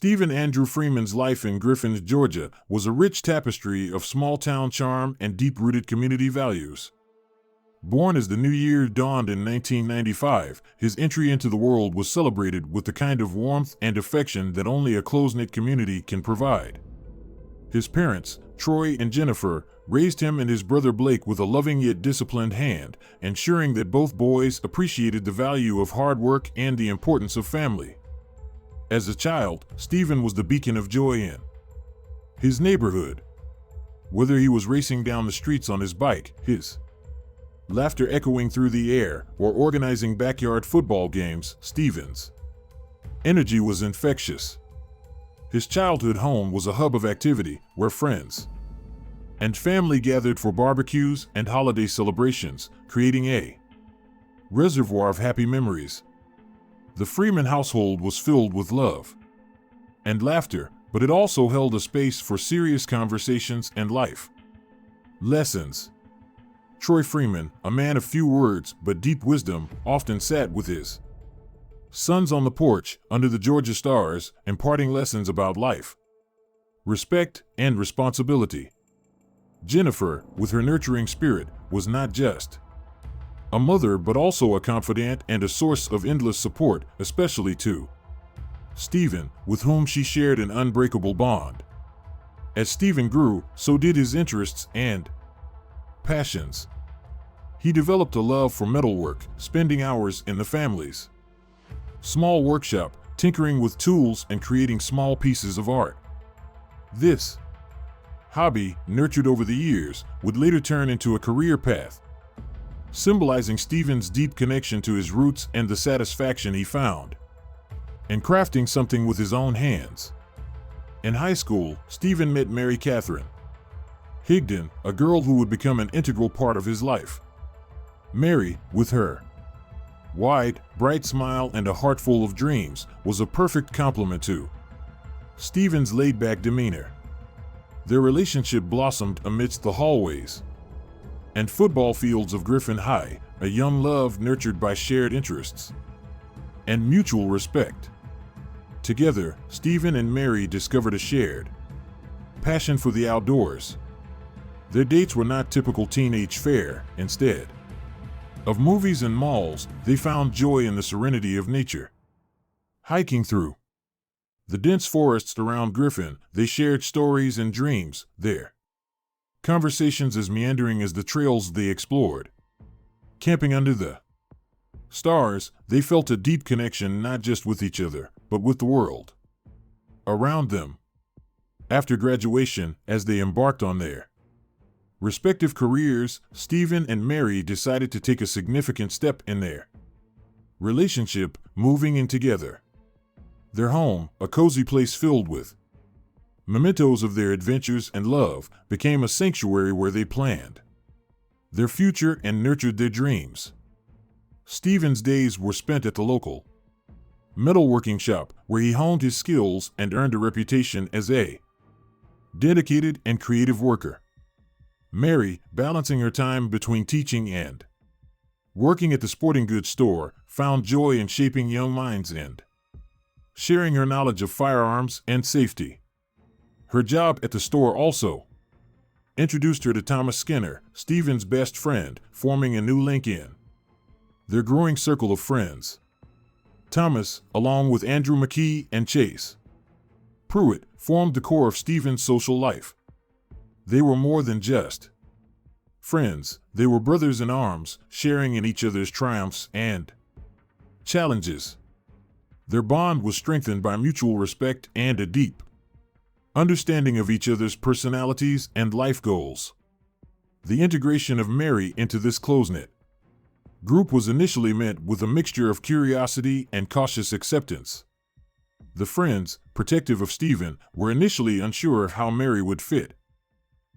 Stephen Andrew Freeman's life in Griffin, Georgia, was a rich tapestry of small-town charm and deep-rooted community values. Born as the new year dawned in 1995, his entry into the world was celebrated with the kind of warmth and affection that only a close-knit community can provide. His parents, Troy and Jennifer, raised him and his brother Blake with a loving yet disciplined hand, ensuring that both boys appreciated the value of hard work and the importance of family. As a child, Stephen was the beacon of joy in his neighborhood. Whether he was racing down the streets on his bike, his laughter echoing through the air, or organizing backyard football games, Stephen's energy was infectious. His childhood home was a hub of activity where friends and family gathered for barbecues and holiday celebrations, creating a reservoir of happy memories. The Freeman household was filled with love and laughter, but it also held a space for serious conversations and life lessons. Troy Freeman, a man of few words but deep wisdom, often sat with his sons on the porch under the Georgia stars, imparting lessons about life, respect, and responsibility. Jennifer, with her nurturing spirit, was not just a mother but also a confidant and a source of endless support, especially to Stephen, with whom she shared an unbreakable bond. As Stephen grew, so did his interests and passions. He developed a love for metalwork, spending hours in the family's small workshop, tinkering with tools and creating small pieces of art. This hobby, nurtured over the years, would later turn into a career path, symbolizing Stephen's deep connection to his roots and the satisfaction he found in crafting something with his own hands. In high school, Stephen met Mary Catherine Higdon, a girl who would become an integral part of his life. Mary, with her wide, bright smile and a heart full of dreams, was a perfect complement to Stephen's laid-back demeanor. Their relationship blossomed amidst the hallways and football fields of Griffin High, a young love nurtured by shared interests and mutual respect. Together, Stephen and Mary discovered a shared passion for the outdoors. Their dates were not typical teenage fare. Instead of movies and malls, they found joy in the serenity of nature. Hiking through the dense forests around Griffin, they shared stories and dreams, their conversations as meandering as the trails they explored. Camping under the stars, they felt a deep connection not just with each other, but with the world around them. After graduation, as they embarked on their respective careers, Stephen and Mary decided to take a significant step in their relationship, moving in together. Their home, a cozy place filled with mementos of their adventures and love, became a sanctuary where they planned their future and nurtured their dreams. Stephen's days were spent at the local metalworking shop, where he honed his skills and earned a reputation as a dedicated and creative worker. Mary, balancing her time between teaching and working at the sporting goods store, found joy in shaping young minds and sharing her knowledge of firearms and safety. Her job at the store also introduced her to Thomas Skinner, Stephen's best friend, forming a new link in their growing circle of friends. Thomas, along with Andrew McKee and Chase Pruitt, formed the core of Stephen's social life. They were more than just friends, they were brothers in arms, sharing in each other's triumphs and challenges. Their bond was strengthened by mutual respect and a deep understanding of each other's personalities and life goals. The integration of Mary into this close-knit group was initially met with a mixture of curiosity and cautious acceptance. The friends, protective of Stephen, were initially unsure of how Mary would fit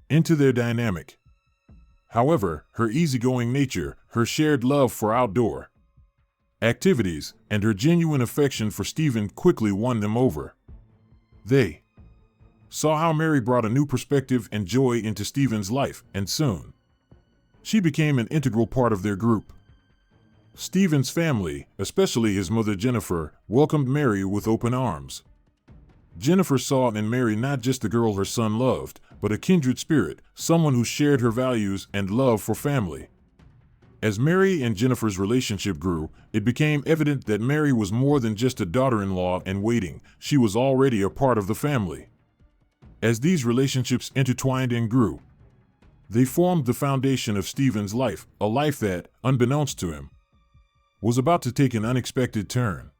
into their dynamic. However, her easygoing nature, her shared love for outdoor activities, and her genuine affection for Stephen quickly won them over. They saw how Mary brought a new perspective and joy into Stephen's life, and soon she became an integral part of their group. Stephen's family, especially his mother Jennifer, welcomed Mary with open arms. Jennifer saw in Mary not just the girl her son loved, but a kindred spirit, someone who shared her values and love for family. As Mary and Jennifer's relationship grew, it became evident that Mary was more than just a daughter-in-law in waiting. She was already a part of the family. As these relationships intertwined and grew, they formed the foundation of Stephen's life, a life that, unbeknownst to him, was about to take an unexpected turn.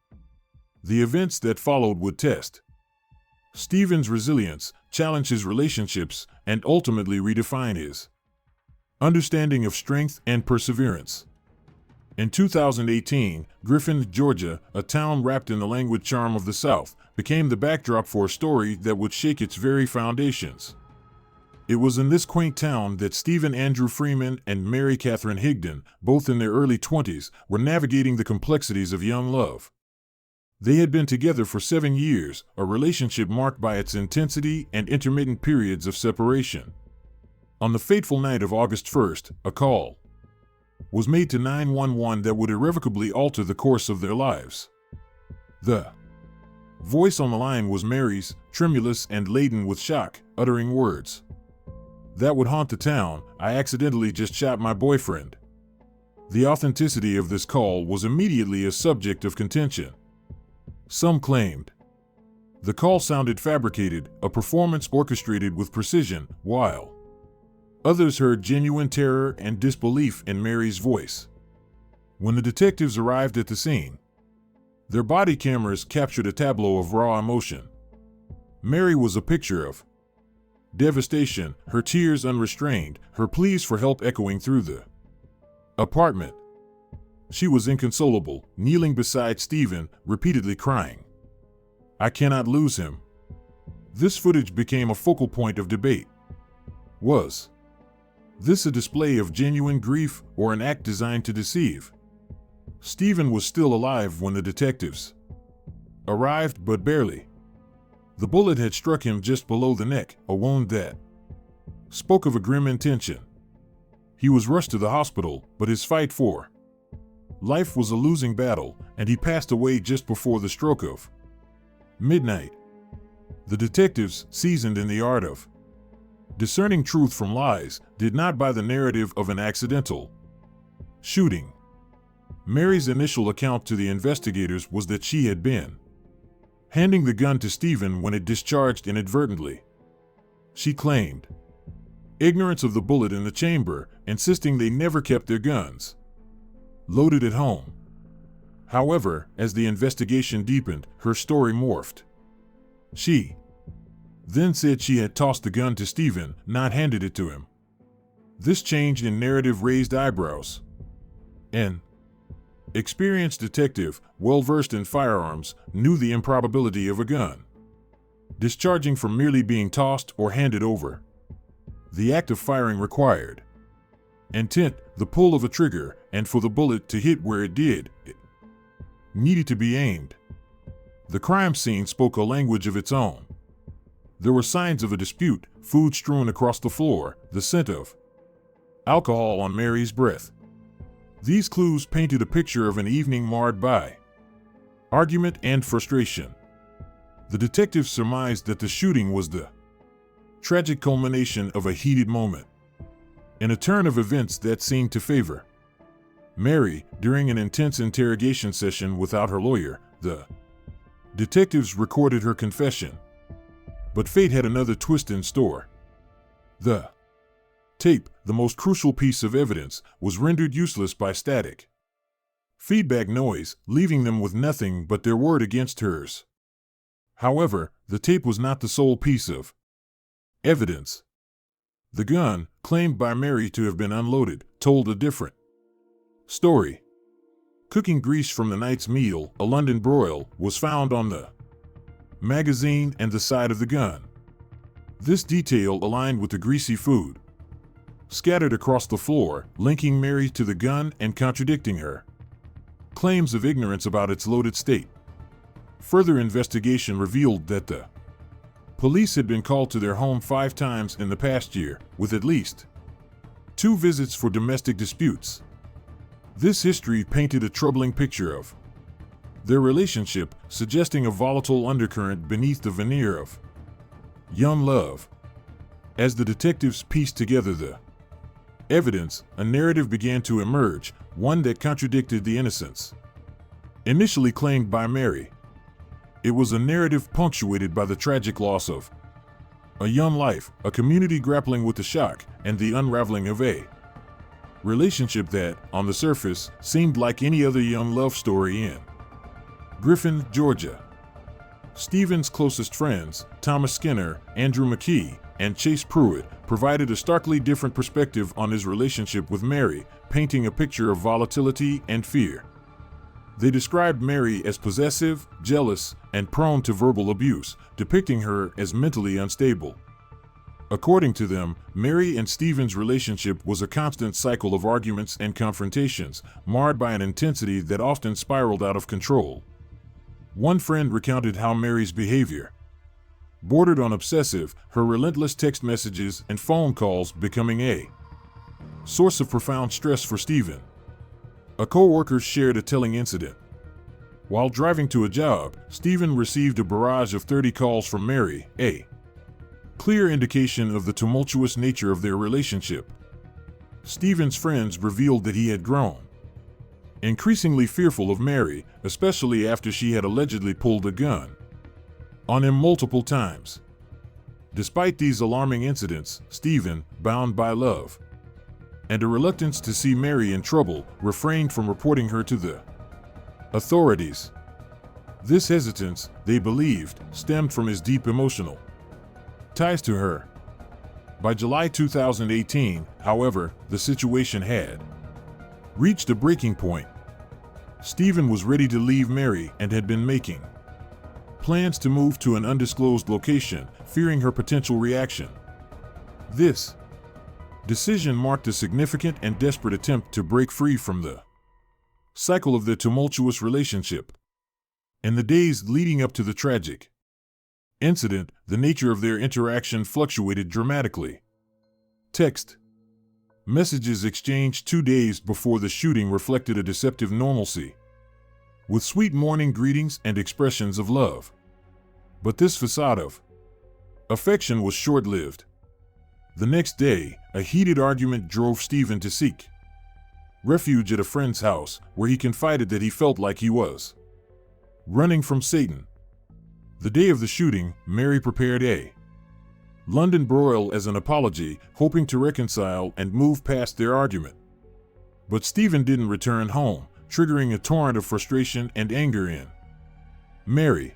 The events that followed would test Stephen's resilience, challenge his relationships, and ultimately redefine his understanding of strength and perseverance. In 2018, Griffin, Georgia, a town wrapped in the languid charm of the South, became the backdrop for a story that would shake its very foundations. It was in this quaint town that Stephen Andrew Freeman and Mary Catherine Higdon, both in their early 20s, were navigating the complexities of young love. They had been together for 7 years, a relationship marked by its intensity and intermittent periods of separation. On the fateful night of August 1st, a call was made to 911 that would irrevocably alter the course of their lives. The voice on the line was Mary's, tremulous and laden with shock, uttering words that would haunt the town. "I accidentally just shot my boyfriend." The authenticity of this call was immediately a subject of contention. Some claimed the call sounded fabricated, a performance orchestrated with precision, while others heard genuine terror and disbelief in Mary's voice. When the detectives arrived at the scene, their body cameras captured a tableau of raw emotion. Mary was a picture of devastation, her tears unrestrained, her pleas for help echoing through the apartment. She was inconsolable, kneeling beside Stephen, repeatedly crying, "I cannot lose him." This footage became a focal point of debate. Was this a display of genuine grief or an act designed to deceive? Stephen was still alive when the detectives arrived, but barely. The bullet had struck him just below the neck, a wound that spoke of a grim intention. He was rushed to the hospital, but his fight for life was a losing battle, and he passed away just before the stroke of midnight. The detectives, seasoned in the art of discerning truth from lies, did not buy the narrative of an accidental shooting. Mary's initial account to the investigators was that she had been handing the gun to Stephen when it discharged inadvertently. She claimed ignorance of the bullet in the chamber, insisting they never kept their guns loaded at home. However, as the investigation deepened, her story morphed. She then said she had tossed the gun to Stephen, not handed it to him. This change in narrative raised eyebrows. An experienced detective, well-versed in firearms, knew the improbability of a gun discharging from merely being tossed or handed over. The act of firing required intent, the pull of a trigger, and for the bullet to hit where it did, it needed to be aimed. The crime scene spoke a language of its own. There were signs of a dispute, food strewn across the floor, the scent of alcohol on Mary's breath. These clues painted a picture of an evening marred by argument and frustration. The detectives surmised that the shooting was the tragic culmination of a heated moment, in a turn of events that seemed to favor Mary. During an intense interrogation session without her lawyer, the detectives recorded her confession. But fate had another twist in store. The tape, the most crucial piece of evidence, was rendered useless by static feedback noise, leaving them with nothing but their word against hers. However, the tape was not the sole piece of evidence. The gun, claimed by Mary to have been unloaded, told a different story. Cooking grease from the night's meal, a London broil, was found on the magazine and the side of the gun. This detail aligned with the greasy food scattered across the floor, linking Mary to the gun and contradicting her claims of ignorance about its loaded state. Further investigation revealed that the police had been called to their home 5 times in the past year, with at least 2 visits for domestic disputes. This history painted a troubling picture of their relationship suggesting a volatile undercurrent beneath the veneer of young love. As the detectives pieced together the evidence, a narrative began to emerge, one that contradicted the innocence initially claimed by Mary. It was a narrative punctuated by the tragic loss of a young life, a community grappling with the shock and the unraveling of a relationship that, on the surface, seemed like any other young love story in Griffin, Georgia. Stephen's closest friends, Thomas Skinner, Andrew McKee, and Chase Pruitt, provided a starkly different perspective on his relationship with Mary, painting a picture of volatility and fear. They described Mary as possessive, jealous, and prone to verbal abuse, depicting her as mentally unstable. According to them, Mary and Stephen's relationship was a constant cycle of arguments and confrontations, marred by an intensity that often spiraled out of control. One friend recounted how Mary's behavior bordered on obsessive, her relentless text messages and phone calls becoming a source of profound stress for Stephen. A co-worker shared a telling incident. While driving to a job, Stephen received a barrage of 30 calls from Mary, a clear indication of the tumultuous nature of their relationship. Stephen's friends revealed that he had grown increasingly fearful of Mary, especially after she had allegedly pulled a gun on him multiple times. Despite these alarming incidents, Stephen, bound by love and a reluctance to see Mary in trouble, refrained from reporting her to the authorities. This hesitance, they believed, stemmed from his deep emotional ties to her. By July 2018, however, the situation had reached a breaking point. Stephen was ready to leave Mary and had been making plans to move to an undisclosed location, fearing her potential reaction. This decision marked a significant and desperate attempt to break free from the cycle of their tumultuous relationship. In the days leading up to the tragic incident, the nature of their interaction fluctuated dramatically. Text messages exchanged 2 days before the shooting reflected a deceptive normalcy, with sweet morning greetings and expressions of love. But this facade of affection was short-lived. The next day, a heated argument drove Stephen to seek refuge at a friend's house, where he confided that he felt like he was running from Satan. The day of the shooting, Mary prepared a London broil as an apology, hoping to reconcile and move past their argument. But Stephen didn't return home, triggering a torrent of frustration and anger in Mary.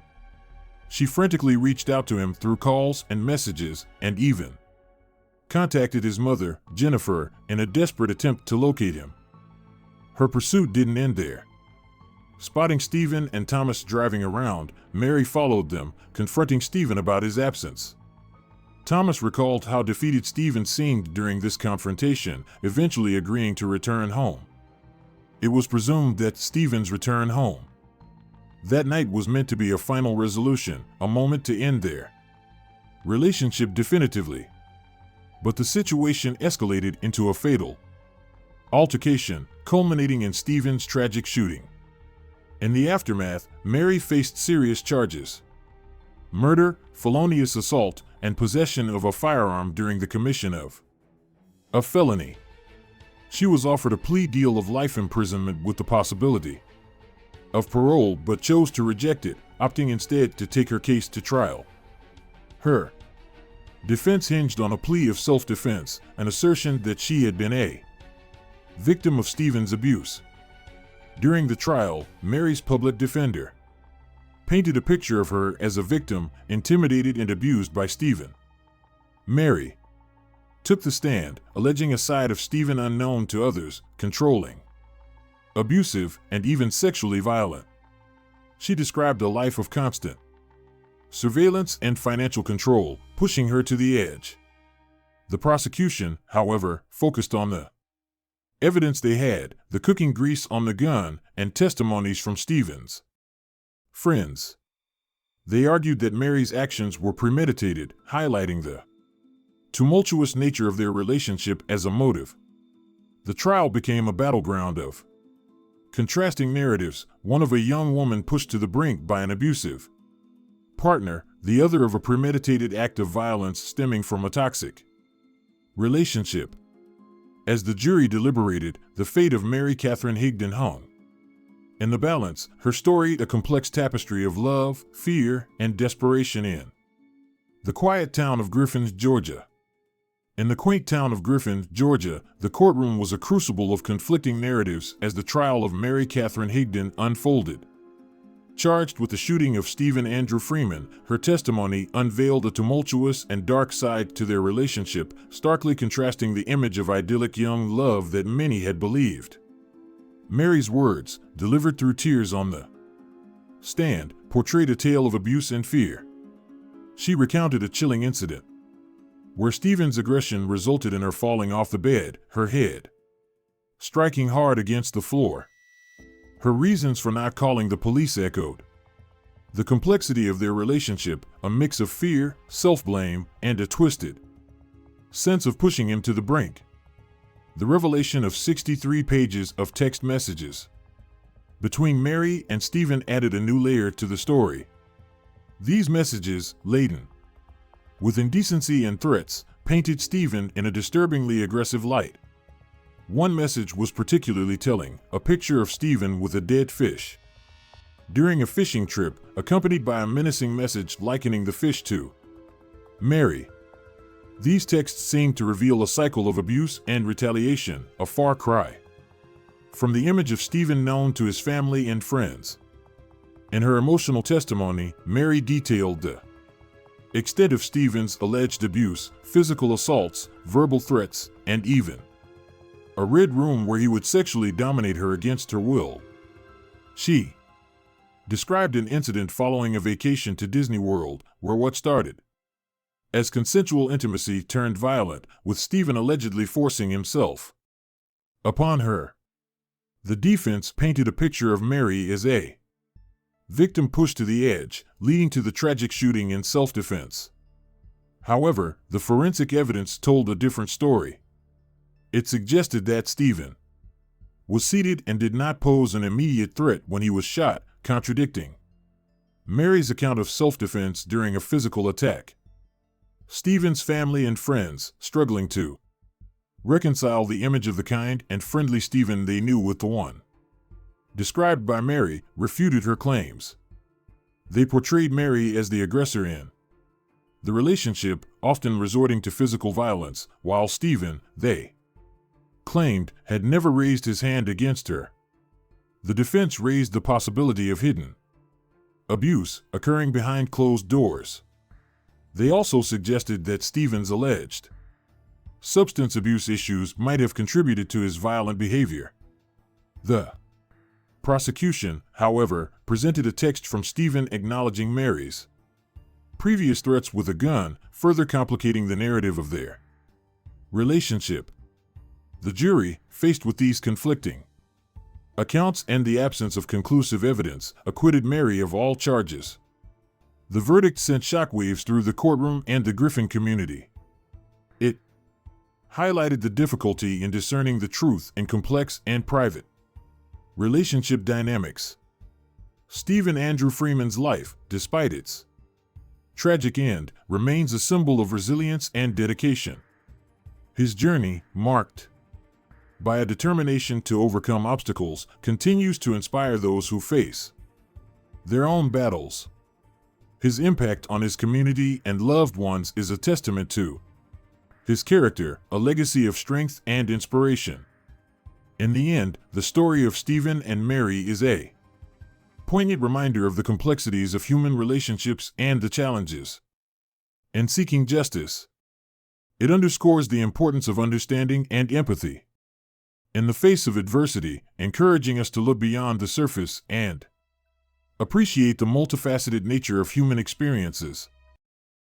She frantically reached out to him through calls and messages, and even contacted his mother, Jennifer, in a desperate attempt to locate him. Her pursuit didn't end there. Spotting Stephen and Thomas driving around, Mary followed them, confronting Stephen about his absence. Thomas recalled how defeated Stephen seemed during this confrontation, eventually agreeing to return home. It was presumed that Stephen's return home that night was meant to be a final resolution, a moment to end their relationship definitively. But the situation escalated into a fatal altercation, culminating in Stephen's tragic shooting. In the aftermath, Mary faced serious charges: murder, felonious assault, and possession of a firearm during the commission of a felony. She was offered a plea deal of life imprisonment with the possibility of parole, but chose to reject it, opting instead to take her case to trial. Her defense hinged on a plea of self-defense, an assertion that she had been a victim of Stephen's abuse. During the trial, Mary's public defender painted a picture of her as a victim, intimidated and abused by Stephen. Mary took the stand, alleging a side of Stephen unknown to others, controlling, abusive, and even sexually violent. She described a life of constant surveillance and financial control, pushing her to the edge. The prosecution, however, focused on the evidence they had, the cooking grease on the gun, and testimonies from Stephen's friends. They argued that Mary's actions were premeditated, highlighting the tumultuous nature of their relationship as a motive. The trial became a battleground of Contrasting narratives, one of a young woman pushed to the brink by an abusive partner, the other of a premeditated act of violence stemming from a toxic relationship. As the jury deliberated, the fate of Mary Catherine Higdon hung in the balance, her story a complex tapestry of love, fear, and desperation in the quiet town of Griffin, Georgia. In the quaint town of Griffin, Georgia, the courtroom was a crucible of conflicting narratives as the trial of Mary Catherine Higdon unfolded. Charged with the shooting of Stephen Andrew Freeman, her testimony unveiled a tumultuous and dark side to their relationship, starkly contrasting the image of idyllic young love that many had believed. Mary's words, delivered through tears on the stand, portrayed a tale of abuse and fear. She recounted a chilling incident where Stephen's aggression resulted in her falling off the bed, her head striking hard against the floor. Her reasons for not calling the police echoed the complexity of their relationship, a mix of fear, self-blame, and a twisted sense of pushing him to the brink. The revelation of 63 pages of text messages between Mary and Stephen added a new layer to the story. These messages, laden with indecency and threats, painted Stephen in a disturbingly aggressive light. One message was particularly telling, a picture of Stephen with a dead fish during a fishing trip, accompanied by a menacing message likening the fish to Mary. These texts seemed to reveal a cycle of abuse and retaliation, a far cry from the image of Stephen known to his family and friends. In her emotional testimony, Mary detailed the extent of Stephen's alleged abuse, physical assaults, verbal threats, and even a red room where he would sexually dominate her against her will. She described an incident following a vacation to Disney World, where what started as consensual intimacy turned violent, with Stephen allegedly forcing himself upon her. The defense painted a picture of Mary as a victim pushed to the edge, leading to the tragic shooting in self-defense. However, the forensic evidence told a different story. It suggested that Stephen was seated and did not pose an immediate threat when he was shot, contradicting Mary's account of self-defense during a physical attack. Stephen's family and friends, struggling to reconcile the image of the kind and friendly Stephen they knew with the one described by Mary, refuted her claims. They portrayed Mary as the aggressor in the relationship, often resorting to physical violence, while Stephen, they claimed, had never raised his hand against her. The defense raised the possibility of hidden abuse occurring behind closed doors. They also suggested that Stephen's alleged substance abuse issues might have contributed to his violent behavior. The prosecution, however, presented a text from Stephen acknowledging Mary's previous threats with a gun, further complicating the narrative of their relationship. The jury, faced with these conflicting accounts and the absence of conclusive evidence, acquitted Mary of all charges. The verdict sent shockwaves through the courtroom and the Griffin community. It highlighted the difficulty in discerning the truth in complex and private relationship dynamics. Stephen Andrew Freeman's life, despite its tragic end, remains a symbol of resilience and dedication. His journey, marked by a determination to overcome obstacles, continues to inspire those who face their own battles. His impact on his community and loved ones is a testament to his character, a legacy of strength and inspiration. In the end, the story of Stephen and Mary is a poignant reminder of the complexities of human relationships and the challenges in seeking justice. It underscores the importance of understanding and empathy in the face of adversity, encouraging us to look beyond the surface and appreciate the multifaceted nature of human experiences.